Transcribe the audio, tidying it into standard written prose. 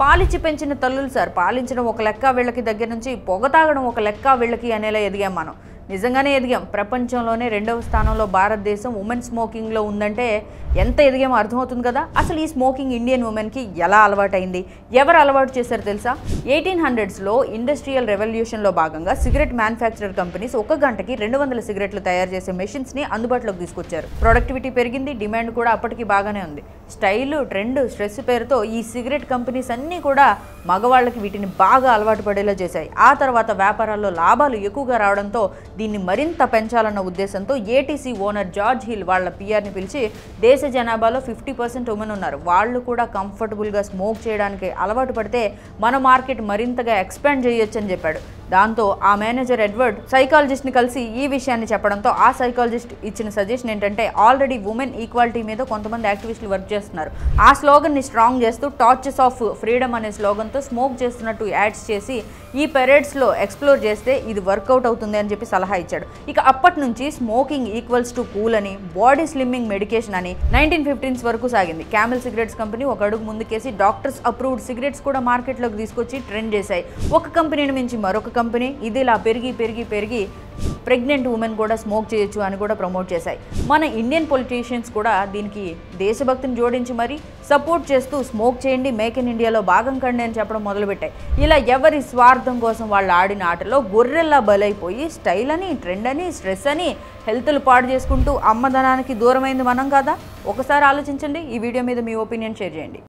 పాలిచ్చి పెంచిన తల్లులు సార్. పాలించడం ఒక లెక్క వీళ్ళకి దగ్గర నుంచి పొగ తాగడం ఒక లెక్క వీళ్ళకి అనేలా ఎదిగాం మనం. నిజంగానే ఎదిగాం. ప్రపంచంలోనే 2వ స్థానంలో భారతదేశం ఉమెన్ స్మోకింగ్లో ఉందంటే ఎంత ఎదిగామో అర్థమవుతుంది కదా. అసలు ఈ స్మోకింగ్ ఇండియన్ ఉమెన్కి ఎలా అలవాటైంది, ఎవరు అలవాటు చేశారు తెలుసా? 1800స్లో ఇండస్ట్రియల్ రెవల్యూషన్లో భాగంగా సిగరెట్ మ్యానుఫ్యాక్చరర్ కంపెనీస్ ఒక గంటకి 200 సిగరెట్లు తయారు చేసే మెషిన్స్ని అందుబాటులోకి తీసుకొచ్చారు. ప్రొడక్టివిటీ పెరిగింది, డిమాండ్ కూడా అప్పటికి బాగానే ఉంది. స్టైలు, ట్రెండ్, స్ట్రెస్ పేరుతో ఈ సిగరెట్ కంపెనీస్ అన్నీ కూడా మగవాళ్ళకి వీటిని బాగా అలవాటు పడేలా చేశాయి. ఆ తర్వాత వ్యాపారాల్లో లాభాలు ఎక్కువగా రావడంతో దీన్ని మరింత పెంచాలన్న ఉద్దేశంతో ఏటీసీ ఓనర్ జార్జ్ హిల్ వాళ్ళ పిఆర్ని పిలిచి దేశ జనాభాలో 50% ఉమెన్ ఉన్నారు, వాళ్ళు కూడా కంఫర్టబుల్గా స్మోక్ చేయడానికి అలవాటు పడితే మన మార్కెట్ మరింతగా ఎక్స్పాండ్ చేయొచ్చు అని చెప్పాడు. దాంతో ఆ మేనేజర్ ఎడ్వర్డ్ సైకాలజిస్ట్ని కలిసి ఈ విషయాన్ని చెప్పడంతో ఆ సైకాలజిస్ట్ ఇచ్చిన సజెషన్ ఏంటంటే ఆల్రెడీ ఉమెన్ ఈక్వాలిటీ మీద కొంతమంది యాక్టివిస్టులు వర్క్ చేస్తున్నారు. ఆ స్లోగన్ని స్ట్రాంగ్ చేస్తూ టార్చెస్ ఆఫ్ ఫ్రీడమ్ అనే స్లోగన్తో స్మోక్ చేస్తున్నట్టు యాడ్స్ చేసి ఈ పెరేడ్స్లో ఎక్స్ప్లోర్ చేస్తే ఇది వర్కౌట్ అవుతుంది అని చెప్పి సలహా ఇచ్చాడు. ఇక అప్పటి నుంచి స్మోకింగ్ ఈక్వల్స్ టు కూల్ అని, బాడీ స్లిమ్మింగ్ మెడికేషన్ అని 1915s వరకు సాగింది. క్యామెల్ సిగరెట్స్ కంపెనీ ఒక అడుగు ముందుకేసి డాక్టర్స్ అప్రూవ్డ్ సిగరెట్స్ కూడా మార్కెట్లోకి తీసుకొచ్చి ట్రెండ్ చేశాయి. ఒక కంపెనీని మించి మరొక కంపెనీ ఇది ఇలా పెరిగి పెరిగి పెరిగి ప్రెగ్నెంట్ ఉమెన్ కూడా స్మోక్ చేయొచ్చు అని కూడా ప్రమోట్ చేశాయి. మన ఇండియన్ పొలిటీషియన్స్ కూడా దీనికి దేశభక్తిని జోడించి మరీ సపోర్ట్ చేస్తూ స్మోక్ చేయండి, మేక్ ఇన్ ఇండియాలో భాగం కండి అని చెప్పడం మొదలుపెట్టాయి. ఇలా ఎవరి స్వార్థం కోసం వాళ్ళు ఆడిన ఆటలో గొర్రెల్లా బలైపోయి స్టైల్ అని, ట్రెండ్ అని, స్ట్రెస్ అని హెల్త్లు పాడు చేసుకుంటూ అమ్మదనానికి దూరమైంది మనం కదా. ఒకసారి ఆలోచించండి. ఈ వీడియో మీద మీ ఒపీనియన్ షేర్ చేయండి.